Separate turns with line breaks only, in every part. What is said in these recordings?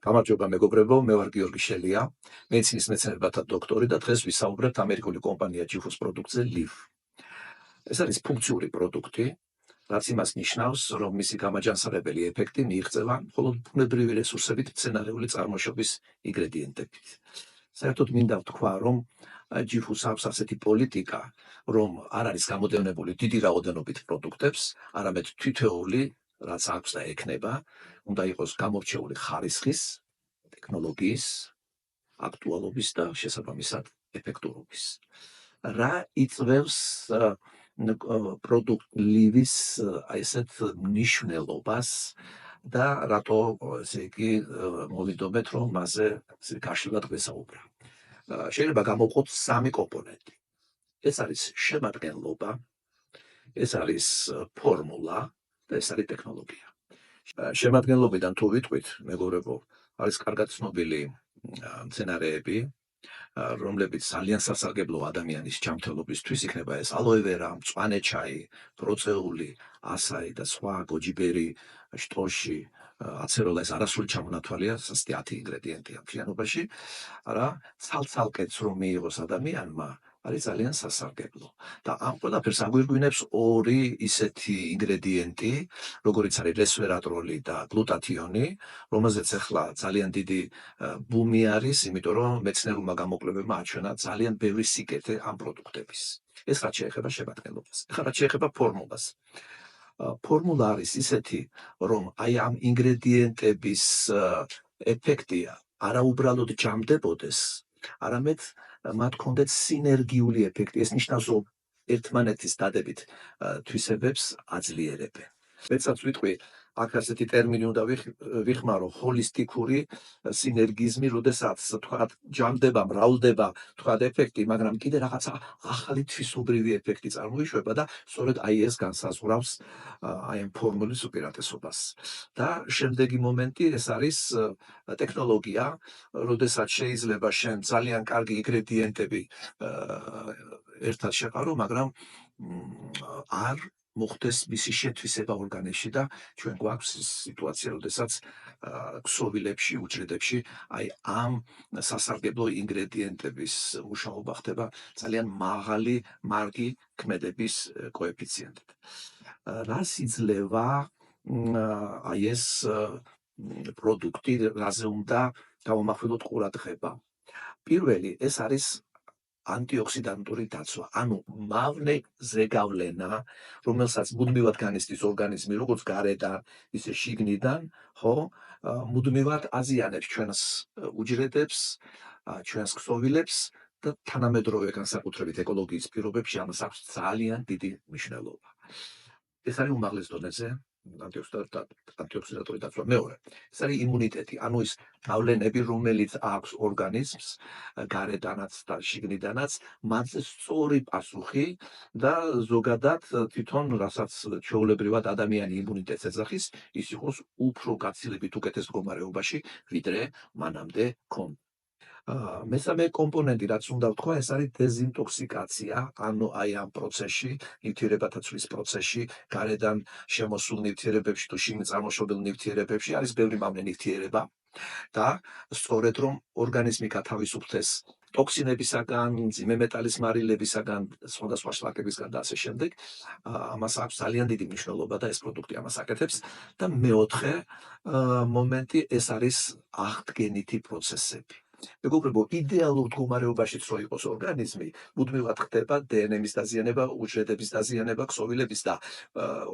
გამარჯობა მეგობრებო, მე ვარ გიორგი შელია, მედიცინის მეცნიერებათა დოქტორი და დღეს ვისაუბრებთ ამერიკული კომპანია ჯიფუს პროდუქტზე LIV. ეს არის ფუნქციური პროდუქტი, რაც იმას ნიშნავს, რომ მისი გამაჯანსაღებელი ეფექტი მიიღწევა მხოლოდ ბუნებრივი რესურსებით მცენარეული წარმოშობის ინგრედიენტებით. საერთოდ მინდა ვთქვა, რომ ჯიფუს აქვს ასეთი პოლიტიკა, რომ არ არის გამოდევნებული დიდი რაოდენობით პროდუქტებს, არამედ თითოეული რაც აქვს და ექნება, უნდა იყოს გამორჩეული ხარისხის, ტექნოლოგიის, აქტუალობის და შესაბამისად ეფექტურობის. რა იწვევს პროდუქტ LIV-ის ესეთ მნიშვნელობას და რატო ესე იგი მოვიდობეთ, რომ მასზე გაშლილად ვესაუბრა. შეიძლება გამოვყოთ სამი კომპონენტი. ეს არის შემადგენლობა, ეს არის ფორმულა და ეს არის ტექნოლოგია. შემადგენლობიდან თუ ვიტყვით, მეგობრებო, არის კარგად ცნობილი მცენარეები, რომლებიც ძალიან სასარგებლო ადამიანის ჯანმრთელობისთვის, იქნება ეს ალოევერა, მწვანე ჩაი, ბროწეული, ასაი და სხვა, გოჯიბერი, შტოში, აცეროლა, ეს არასრული ჩამონათვალია, 10 ინგრედიენტია მთლიანობაში, არა, ცალ-ცალკეც რომ მიიღოს ადამიანმა, არის ძალიან სასარგებლო. და ამ ყველაფერს აგვირგვინებს ორი ისეთი ინგრედიენტი, როგორიც არის რესვერატროლი და გლუტათიონი, რომელზეც ახლა ძალიან დიდი ბუმი არის, იმიტომ რომ მეცნიერულმა გამოკვლევებმა აჩვენა ძალიან ბევრი სიკეთე ამ პროდუქტების. ეს რაც შეეხება შემადგენლობას. ახლა რაც შეეხება ფორმულას. ფორმულა არის ისეთი, რომ აი ამ ინგრედიენტების ეფექტი არაუბრალოდ ჯამდებოდეს, არამედ მათ ჰქონდეთ სინერგიული ეფექტი. ეს ნიშნავს, რომ ერთმანეთის დადებით თვისებებს აძლიერებენ. მეცაც ვიტყვი, აქ ასეთი ტერმინი უნდა ვიხმარო, ჰოლისტიკური სინერგიზმი, როდესაც თქვათ ჯამდება, მრავლდება თქვათ ეფექტი, მაგრამ კიდე რაღაცა ახალი თვისობრივი ეფექტი წარმოიშვება და სწორედ აი ეს განსაზღვრავს აი ამ ფორმულის უპირატესობას. და შემდეგი მომენტი ეს არის ტექნოლოგია, როდესაც შეიძლება შენ ძალიან კარგი ინგრედიენტები ერთად შეყარო, მაგრამ არ მოხდეს მისი შეთვისება ორგანიზმში და ჩვენ გვაქვს სიტუაცია, როდესაც ქსოვილებში, უჯრედებში აი ამ სასარგებლო ინგრედიენტების მუშაობა ხდება ძალიან მაღალი მარგი ქმედების კოეფიციენტით. რას იძლევა აი ეს პროდუქტი, რაზე უნდა გავამახვილოთ ყურადღება? პირველი, ეს არის ანტიოქსიდანტური დაცვა, ანუ მავნე ზეგავლენა, რომელსაც მუდმივად განიცდის ორგანიზმი, როგორც გარედან, ისე შიგნიდან, ხო, მუდმივად აზიანებს ჩვენს უჯრედებს, ჩვენს ქსოვილებს და თანამედროვე განსაკუთრებით ეკოლოგიის პირობებში ამას აქვს ძალიან დიდი მნიშვნელობა. ეს არის უმაღლეს დონეზე ანტიოქსიდანტური დაცვა. მეორე, ეს არის იმუნიტეტი, ანუ ის გავლენები, რომელიც აქვს ორგანიზმს, გარედანაც და შიგნიდანაც, მათზე სწორი პასუხი და ზოგადად თვითონ, რასაც ჩვეულებრივად ადამიანი იმუნიტეტს ეძახის, ის იყოს უფრო გაცილებით უკეთეს მდგომარეობაში, ვიდრე მანამდე ჰქონდა. მესამე კომპონენტი, რაც უნდა ვთქვა, ეს არის დეზინტოქსიკაცია, ანუ აი ამ პროცესში, ნივთიერებათა ცვლის პროცესში, გარედან შემოსულ ნივთიერებებში თუ შიგნით წარმოშობილ ნივთიერებებში არის ბევრი მავნე ნივთიერება და სწორედ რომ ორგანიზმი გათავისუფლდეს ტოქსინებისაგან, მძიმე მეტალის მარილებისაგან, სხვადასხვა შლაკებისგან და ასე შემდეგ, ამას აქვს ძალიან დიდი მნიშვნელობა და ეს პროდუქტი ამას აკეთებს. და მეოთხე მომენტი, ეს არის აღდგენითი პროცესები. მეგობრებო, იდეალურ მდგომარეობაშიც რო იყოს ორგანიზმი, მუდმივად ხდება დნმ-ის დაზიანება, უჯრედების დაზიანება, ქსოვილების და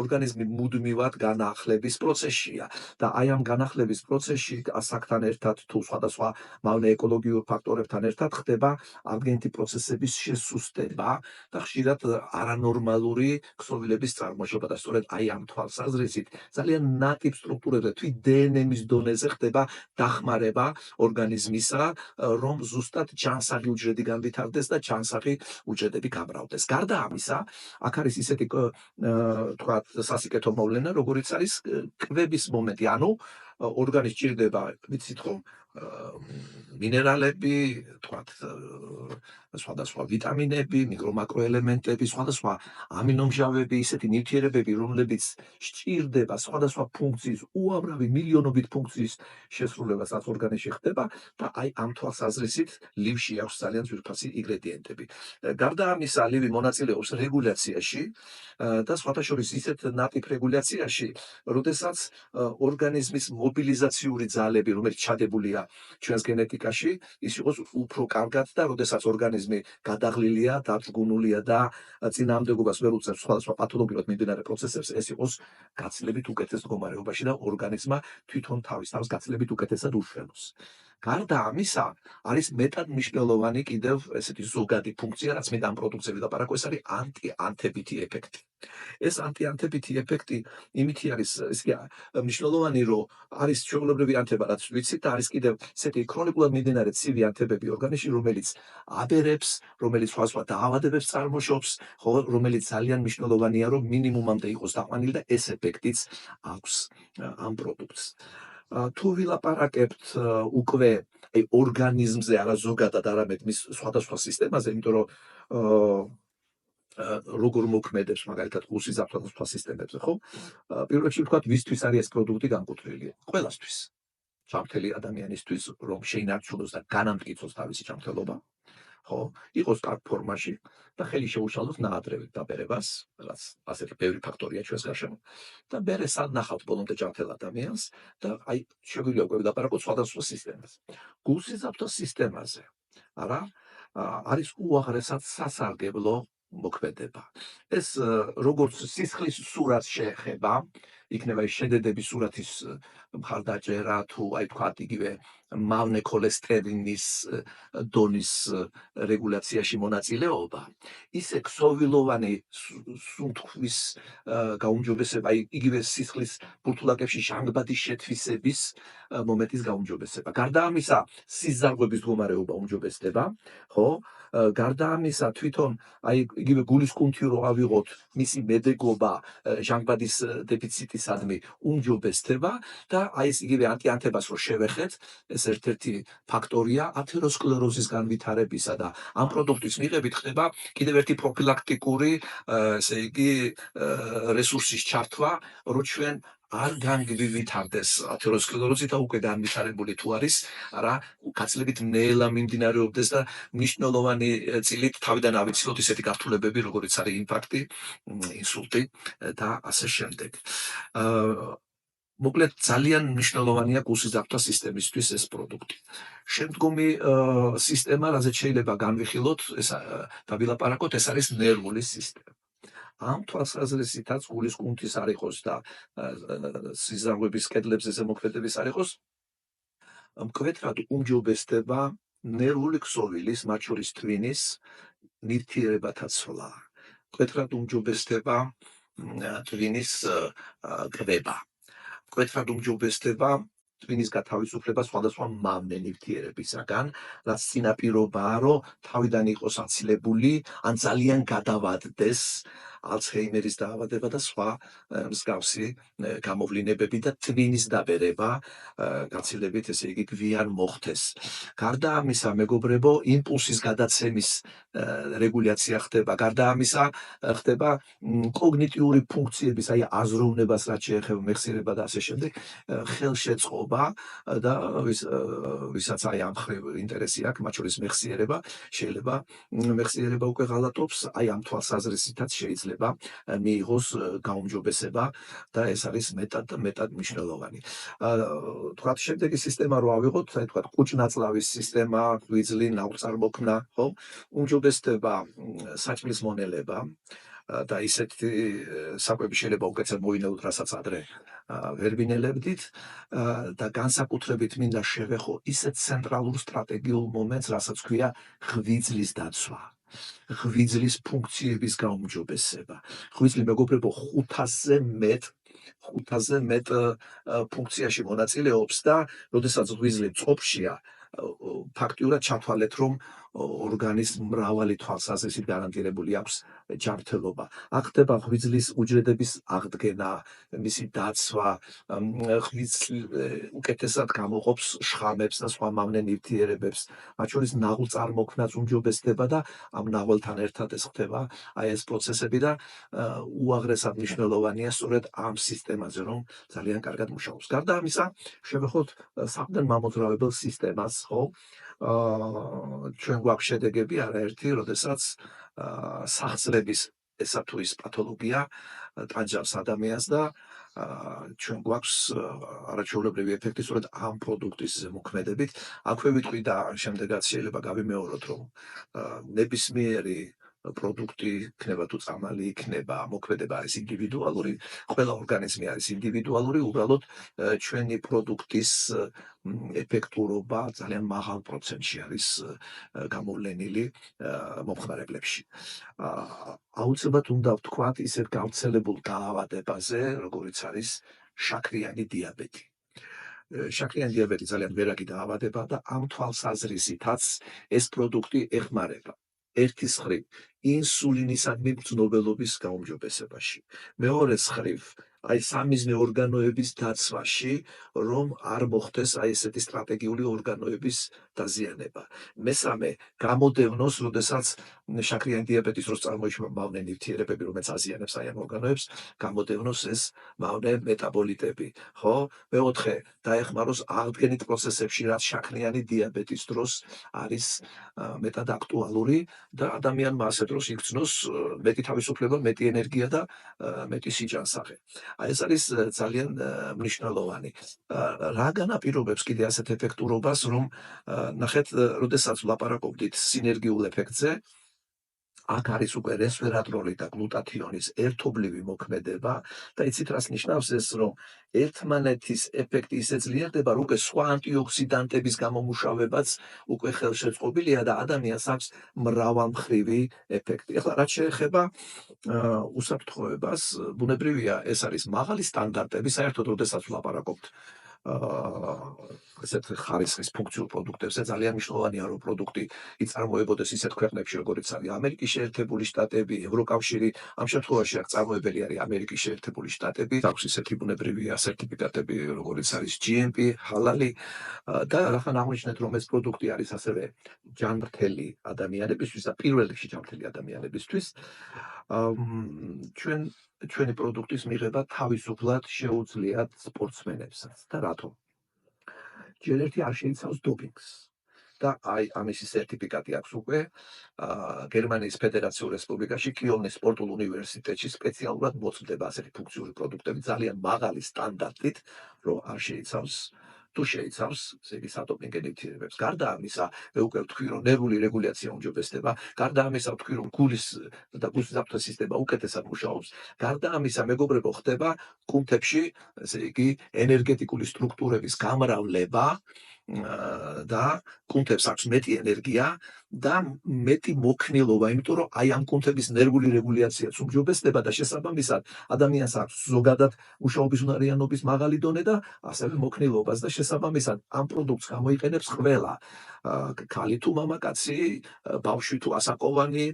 ორგანიზმი მუდმივად განახლების პროცესშია. და აი ამ განახლების პროცესში ასაკთან ერთად თუ სხვადასხვა მავნე ეკოლოგიურ ფაქტორებთან ერთად ხდება აღდგენითი პროცესების შესუსტება და ხშირად არანორმალური ქსოვილების წარმოშობა და სწორედ აი ამ თვალსაზრისით ძალიან ნატიფ სტრუქტურებზე თვით დნმ-ის დონეზე ხდება დახმარება ორგანიზმისა, რომ ზუსტად ჯანსაღი უჯრედი განვითარდეს და ჯანსაღი უჯრედები გამრავლდეს. გარდა ამისა, აქ არის ისეთი თქვათ სასიკეთო მოვლენა, როგორიც არის კვების მომენტი, ანუ ორგანის ჭირდება, ვიცით ხო, მინერალები, თქვათ, სხვადასხვა ვიტამინები, მიკრო-მაკროელემენტები, სხვადასხვა ამინომჟავები, ისეთი ნივთიერებები, რომლებიც სჭირდება სხვადასხვა ფუნქციის, უამრავი მილიონობით ფუნქციის შესრულებასაც ორგანიზმში ხდება და აი ამ თვალსაზრისით ლივში აქვს ძალიან ძვირფასი ინგრედიენტები. გარდა ამისა, ლივი მონაწილეობს რეგულაციაში და სხვათა შორის ისეთ ნატიფ რეგულაციაში, როდესაც ორგანიზმის მობილიზაციური ძალები, რომელიც ჩადებულია ჩვენს გენეტიკაში, ის იყოს უფრო კარგად და როდესაც ორგანიზმი გადაღლილია, დაწგუნულია და წინააღმდეგობას ვერ უწევს სხვადასხვა პათოლოგიურად მიმდინარე პროცესებს, ეს იყოს გაცილებით უკეთეს მდგომარეობაში და ორგანიზმმა თვითონ თავის თავს გაცილებით უკეთესად უშველოს. გარდა ამისა, არის მეტად მნიშვნელოვანი კიდევ ესეთი ზოგადი ფუნქცია, რაც მე ამ პროდუქციები ლაპარაკობ, ეს არის ანტიბიოთიკი ეფექტი. ეს ანტიბიოთიკი ეფექტი იმითი არის მნიშვნელოვანი, რომ არის ჩვეულებრივი ანთება, რაც ვიცით, და არის კიდევ ესეთი ქრონიკულად მიმდინარე ცივი ანთებები ორგანიზმში, რომელიც აბერებს, რომელიც სხვადასხვა დაავადებებს წარმოშობს, რომელიც ძალიან მნიშვნელოვანია, რომ მინიმუმამდე იყოს დაყვანილი და ეს ეფექტიც აქვს ამ პროდუქტს. თუ ვილაპარაკებთ უკვე ორგანიზმზე, არა ზოგადად, არამედ მის სხვადასხვა სისტემაზე, იმიტომ რომ როგორ მოქმედებს მაგალითად გულსიზაფხვა და სხვა სისტემებზე, ხო? პირველ რიგში ვთქვათ, ვისთვის არის ეს პროდუქტი განკუთვნილი? ყველასთვის. ჯანმრთელი ადამიანისთვის, რომ შეინარჩუნოს და განამტკიცოს თავისი ჯანმრთელობა, ხო, იყოს კარგ ფორმაში და ხელი შეუშალოს ნაადრევით დაბერებას, რაც ასეთი ბევრი ფაქტორია ჩვენს გარშემო. და მერე სანახავთ ბოლომდე ჯანმრთელ ადამიანს და აი შეგვიძლია უკვე ვილაპარაკოთ სხვადასხვა სისტემაზე. გულსიზაფხვის სისტემაზე, არა, არის უაღრესად სასარგებლო მოქმედება. ეს როგორც სისხლის სურათს შეეხება, იქნება ის შედედების სურათის მხარდაჭერა, თუ აი თქვათ იგივე მავნე ქოლესტერინის დონის რეგულაციაში მონაწილეობა, ისე ქსოვილოვანი სუნთქვის გაუმჯობესება, იგივე სისხლის ბურთულაკებში ჟანგბადის შეთვისების მომენტის გაუმჯობესება. გარდა ამისა, სიზარღვების მდგომარეობა უმჯობესდება, ხო? გარდა ამისა, თვითონ აი იგივე გულის კუნთი რო ავიღოთ, მისი მედეგობა ჟანგბადის დეფიციტისადმი უმჯობესდება და აი ეს იგივე ანტიანთებას რო შევეხეთ, ეს ერთ-ერთი ფაქტორია ათეროსკლეროზის განვითარებისა და ამ პროდუქტის მიღებით ხდება კიდევ ერთი პროფილაქტიკური, ესე იგი, რესურსის ჩართვა, რო ჩვენ არ განგვივითარდეს ათეროსკლეროზი და უკვე განვითარებული თუ არის, არა, გაცილებით ნელა მიმდინარეობდეს და მნიშვნელოვანი წილით თავიდან ავიცილოთ ისეთი გართულებები, როგორიც არის ინფარქტი, ინსულტი და ასე შემდეგ. მოკლედ ძალიან მნიშვნელოვანია გულსიზაფხვა სისტემისთვის ეს პროდუქტი. შემდგომი სისტემა, რაზეც შეიძლება განვიხილოთ, ეს და ვილაპარაკოთ, ეს არის ნერვული სისტემა. ამ თვალსაზრისითაც გულის კუნთის არ იყოს და სიზარღვების კედლებზე ზემოქმედების არ იყოს, მკვეთრად უმჯობესდება ნერვული ქსოვილის, მათ შორის ტვინის ნივთიერებათა ცვლა. მკვეთრად უმჯობესდება ტვინის კვება. მკვეთრად უმჯობესდება ტვინის გათავისუფლება სხვადასხვა მავნე ნივთიერებისაგან, რაც წინაპირობაა, რომ თავიდან იყოს აცილებული ან ძალიან გადავადდეს ალცჰეიმერის დაავადება და სხვა მსგავსი გამოვლინებები და ტვინის დაბერება გაცილებით, ესე იგი, გვიან მოხდეს. გარდა ამისა, მეგობრებო, იმპულსის გადაცემის რეგულაცია ხდება. გარდა ამისა, ხდება კოგნიტიური ფუნქციების, აი აზროვნებას, რაც შეეხება მეხსიერება და ასე შემდეგ, ხელშეწყობა და ვისაც აი ამ მხრივ ინტერესი აქვს, მათ შორის მეხსიერება, შეიძლება მეხსიერება უკვე ღალატობს, აი ამ თვალსაზრისითაც შეიძლება მიიღოს გაუმჯობესება და ეს არის მეტად მნიშვნელოვანი. თქვათ, შემდეგი სისტემა რო ავიღოთ, აი თქვათ, კუჭნაწლავის სისტემა, ღვიძლი, ნაღვწარმოქმნა, ხო? უმჯობესდება საჭმლის მონელება და ისეთი საკვები შეიძლება უკეთესად მოვინელოთ, რასაც ადრე ვერ ვინელებდით და განსაკუთრებით მინდა შევეხო ისეთ ცენტრალურ სტრატეგიულ მომენტს, რასაც ქვია ღვიძლის დაცვა. ღვიძლის ფუნქციების გაუმჯობესება. ღვიძლი, მეგობრებო, 500-ზე მეტ ფუნქციაში მონაწილეობს და როდესაც ღვიძლი მწყობრშია, ფაქტიურად ჩათვალეთ, რომ ორგანის მრავალი თვალსაზრისით გარანტირებული აქვს ჯანმრთელობა. აქ ხდება ღვიძლის უჯრედების აღდგენა, მისი დაცვა, უკეთესად გამოყოფს შხამებს და სხვა მავნე ნივთიერებებს, მათ შორის ნაღლწარმოქმნაც უმჯობესდება და ამ ნაღველთან ერთად ეს ხდება ეს პროცესები და უაღრესად მნიშვნელოვანია სწორედ ამ სისტემაზე, რომ ძალიან კარგად მუშაობს. გარდა ამისა, შევეხოთ საყრდენ-მამოძრავებელ სისტემას, ხო? ჩვენ გვაქვს შედეგები არაერთი, როდესაც სახსრების ესა თუ ის პათოლოგია ტანჯავს ადამიანს და ჩვენ გვაქვს არაჩვეულებრივი ეფექტი სწორედ ამ პროდუქტის მოქმედებით. აქვე ვიტყვი და შემდეგაც შეიძლება გავიმეოროთ, რომ ნებისმიერი პროდუქტი იქნება თუ წამალი იქნება, მოქმედება არის ინდივიდუალური, ყველა ორგანიზმი არის ინდივიდუალური, უბრალოდ ჩვენი პროდუქტის ეფექტურობა ძალიან მაღალ პროცენტში არის გამოვლენილი მომხმარებლებში. აუცილებლად უნდა ვთქვათ ისეთ გავრცელებულ დაავადებაზე, როგორიც არის შაქრიანი დიაბეტი. შაქრიანი დიაბეტი ძალიან ვერაგი დაავადება და ამ თვალსაზრისითაც ეს პროდუქტი ეხმარება ერთის მხრივ ინსულინისადმი მგრძნობელობის გაუმჯობესებაში, მეორეს მხრივ აი სამიზნე ორგანოების დაცვაში, რომ არ მოხდეს აი ესეთი სტრატეგიული ორგანოების დაზიანება. მესამე, გამოდევნოს, როდესაც შაქრიანი დიაბეტის დროს წარმოიქმნება მავნე ნივთიერებები, რომელიც აზიანებს აი ამ ორგანოებს, გამოდევნოს ეს მავნე მეტაბოლიტები, ხო? მეოთხე, დაეხმაროს აღდგენით პროცესებში, რაც შაქრიანი დიაბეტის დროს არის მეტად აქტუალური და ადამიანმა ასე დროს იქცნოს მეტი თავისუფლება, მეტი ენერგია და მეტი სიჯანსაღე. აი ეს არის ძალიან მნიშვნელოვანი. რა განაპირობებს კიდე ასეთ ეფექტურობას, რომ ნახეთ, როდესაც ვლაპარაკობდით სინერგიულ ეფექტზე, აქ არის უკვე რესვერატროლი და გლუტათიონის ერთობლივი მოქმედება და იცით რას ნიშნავს ეს, რომ ერთმანეთის ეფექტი ისე ძლიერდება, რომ უკვე სხვა ანტიოქსიდანტების გამომუშავებაც უკვე ხელშეწყობილია და ადამიანს აქვს მრავალმხრივი ეფექტი. ახლა რაც შეეხება უსაფრთხოებას, ბუნებრივია, ეს არის მაღალი სტანდარტები, საერთოდ როდესაც ვლაპარაკობთ ესეთ ხარისხის ფუნქციურ პროდუქტებზე, ძალიან მნიშვნელოვანია, რომ პროდუქტი იწარმოებოდეს ისეთ ქვეყნებში, როგორიც არის ამერიკის შეერთებული შტატები, ევროკავშირი, ამ შემთხვევაში აქ წარმოებელი არის ამერიკის შეერთებული შტატები, აქვს ისეთი ბუნებრივია სერტიფიკატები, როგორიც არის GMP, ჰალალი და რახან აღნიშნეთ, რომ ეს პროდუქტი არის ასევე ჯანმრთელი ადამიანებისთვის და პირველ რიგში ჯანმრთელი ადამიანებისთვის, ჩვენი პროდუქტის მიღება თავისუფლად შეუძლიათ სპორტსმენებსაც და რატომ? ჯერ ერთი არ შეიცავს დოპინგს და აი ამისი სერტიფიკატი აქვს უკვე გერმანიის ფედერაციულ რესპუბლიკაში კიოლნის სპორტულ უნივერსიტეტში სპეციალურად მოწმდება ასეთი ფუნქციური პროდუქტები ძალიან მაღალი სტანდარტით, რომ არ შეიცავს თუ შეიცავს ზეგი სადოპინგო ნივთიერებებს. გარდა ამისა, მე უკვე ვთქვი, რომ ნერვული რეგულაცია უმჯობესდება, გარდა ამისა ვთქვი, რომ გულის და გულსაფრთხო სისტემა უკეთესად მუშაობს. გარდა ამისა, მეგობრებო, ხდება კუნთებში, ესე იგი, ენერგეტიკული სტრუქტურების გამრავლება და კუნთებს აქვს მეტი ენერგია და მეტი მოქნილობა, იმიტომ რომ აი ამ კუნთების ნერვული რეგულაციაც უმჯობესდება და შესაბამისად ადამიანს აქვს ზოგადად მუშაობის უნარიანობის მაღალი დონე და ასევე მოქნილობას და შესაბამისად ამ პროდუქტს გამოიყენებს ყველა ქალი თუ მამაკაცი, ბავშვი თუ ასაკოვანი,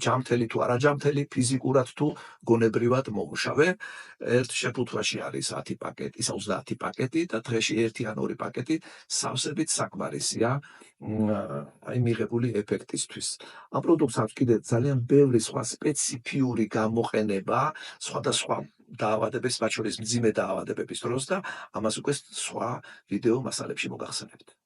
ჯანმრთელი თუ არაჯანმრთელი, ფიზიკურად თუ გონებრივად მომუშავე. ერთ შეფუთვაში არის 10 პაკეტი, 30 პაკეტი და დღეში 1 ან 2 პაკეტი სავსებით საკმარისია აი მიღებული ეფექტისთვის. ამ პროდუქტს აქვს კიდე ძალიან ბევრი სხვა სპეციფიური გამოყენება სხვადასხვა დაავადების, მათ შორის მძიმე დაავადებების დროს და ამას უკვე სხვა ვიდეო მასალებში მოგახსენებთ.